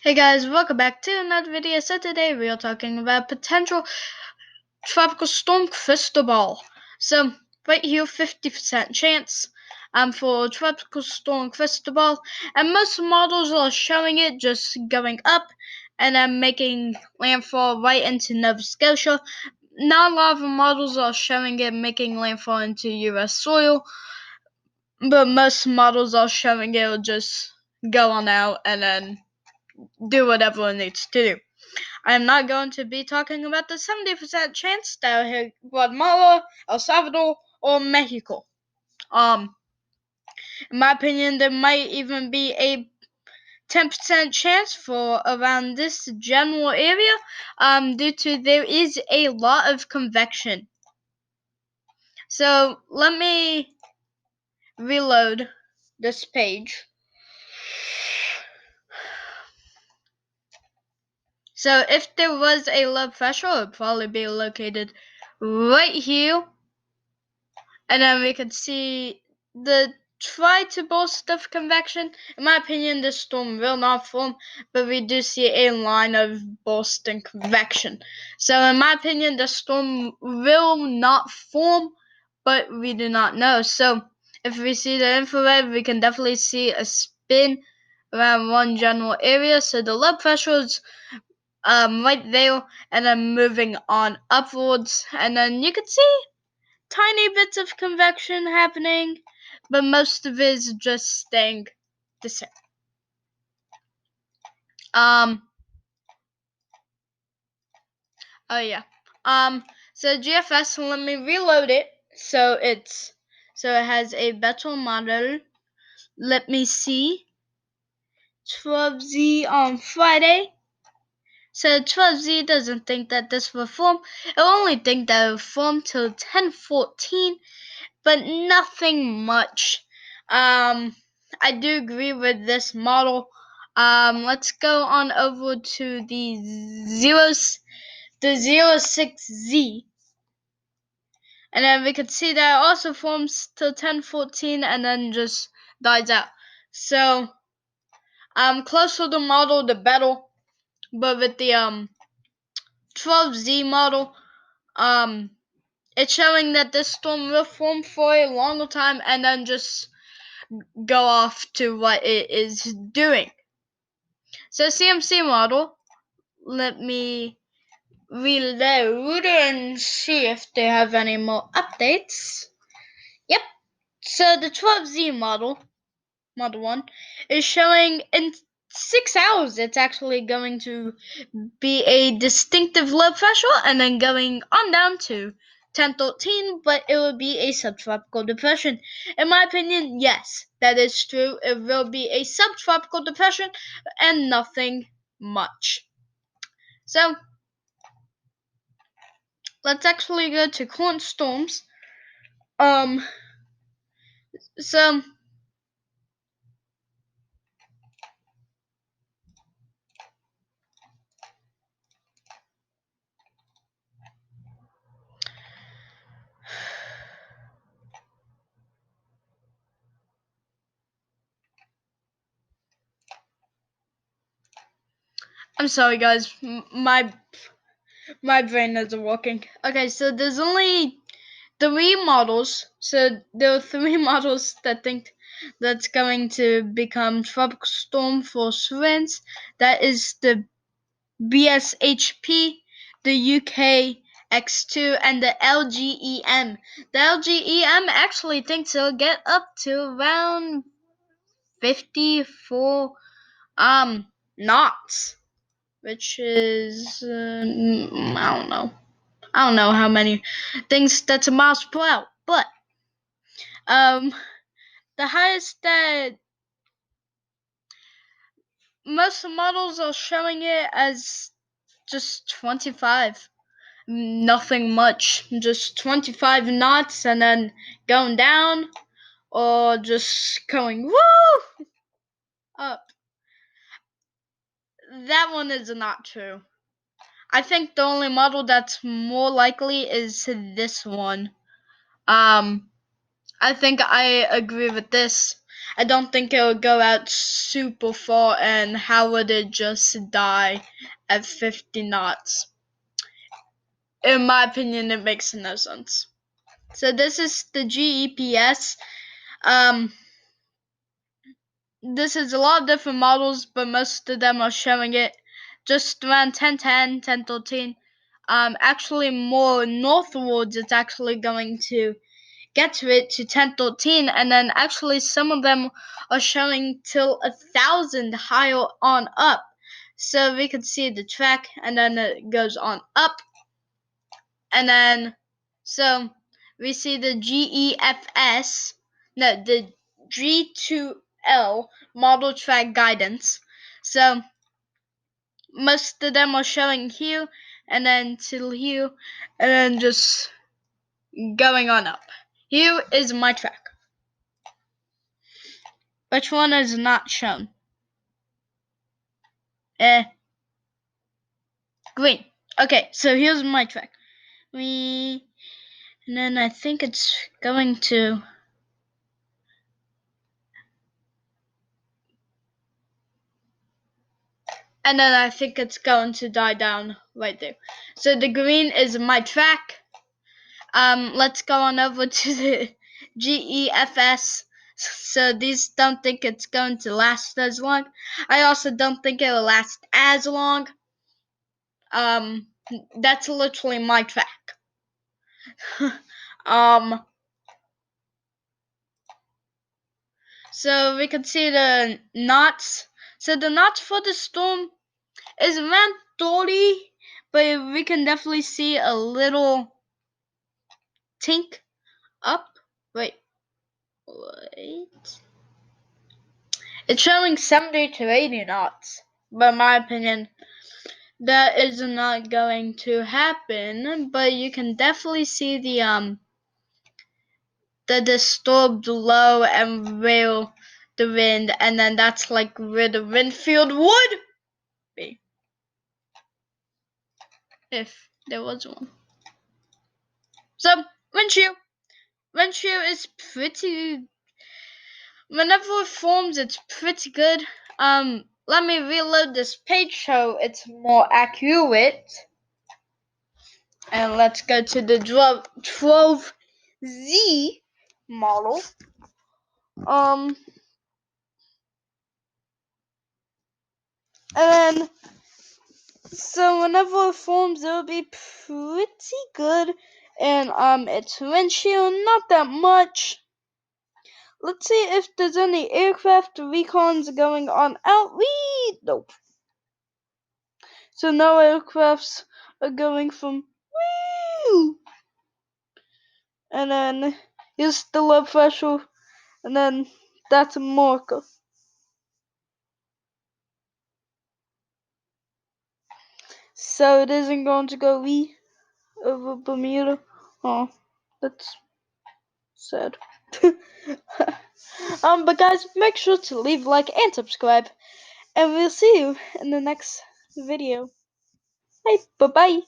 Hey guys, welcome back to another video. So today we are talking about potential Tropical Storm Cristobal. So right here, 50% chance for Tropical Storm Cristobal, and most models are showing it just going up and then making landfall right into Nova Scotia. Not a lot of models are showing it making landfall into U.S. soil, but most models are showing it will just go on out and then do whatever it needs to do. I am not going to be talking about the 70% chance that will hit Guatemala, El Salvador, or Mexico. In my opinion, there might even be a 10% chance for around this general area, due to there is a lot of convection. So let me reload this page. So if there was a low pressure, it would probably be located right here. And then we could see the try to boast of convection. In my opinion, this storm will not form, but we do see a line of Boston convection. So in my opinion, the storm will not form, but we do not know. So if we see the infrared, we can definitely see a spin around one general area. So the low pressure is right there, and then moving on upwards, and then you can see tiny bits of convection happening, but most of it is just staying the same. Oh yeah. So GFS, let me reload it. So it has a better model. Let me see. 12Z on Friday. So 12Z doesn't think that this will form. It will only think that it will form till 1014, but nothing much. I do agree with this model. Let's go on over to the 06Z, and then we can see that it also forms till 1014 and then just dies out. So closer the model the better, but with the 12Z model, it's showing that this storm will form for a longer time and then just go off to what it is doing. So CMC model, let me reload and see if they have any more updates. Yep. So the 12Z model 1, is showing in 6 hours it's actually going to be a distinctive low pressure and then going on down to 1013, but it will be a subtropical depression. In my opinion, yes, that is true. It will be a subtropical depression and nothing much. So let's actually go to current storms. So I'm sorry guys, my brain isn't working. Okay, so there's only 3 models. So there are 3 models that think that's going to become tropical storm force winds. That is the BSHP, the UK X2, and the LGEM. The LGEM actually thinks it'll get up to around 54 knots, which is I don't know how many things that's a miles per hour, but the highest that most models are showing it as just 25. Nothing much, just 25 knots and then going down, or just going woo up. That one is not true. I think the only model that's more likely is this one. I think I agree with this. I don't think it would go out super far, and how would it just die at 50 knots? In my opinion, it makes no sense. So this is the GEPS. This is a lot of different models, but most of them are showing it just around 1010, 1013. Actually more northwards, it's actually going to get to it to 1013, and then actually some of them are showing till 1,000 higher on up. So we could see the track, and then it goes on up, and then so we see the GEFS, no, the G2L model track guidance. So most of them are showing here, and then till here, and then just going on up. Here is my track. Which one is not shown? Green. Okay, so here's my track. And then I think it's going to. And then I think it's going to die down right there. So the green is my track. Let's go on over to the GEFS. So these don't think it's going to last as long. I also don't think it will last as long. That's literally my track. So we can see the knots. So the knots for the storm is around 30, but we can definitely see a little tink up. Wait. It's showing 70 to 80 knots, but in my opinion, that is not going to happen. But you can definitely see the disturbed low and where the wind, and then that's like where the wind field would be, if there was one. So wind shear is pretty. Whenever it forms, it's pretty good. Let me reload this page so it's more accurate. And let's go to the 12Z model. And then, so whenever it forms, it'll be pretty good. And its wind shear, not that much. Let's see if there's any aircraft recons going on out. Nope. So no aircrafts are going from woo. And then here's the low pressure, and then that's America. So it isn't going to go over Bermuda. Oh, that's sad. But guys, make sure to leave a like and subscribe, and we'll see you in the next video. Bye bye.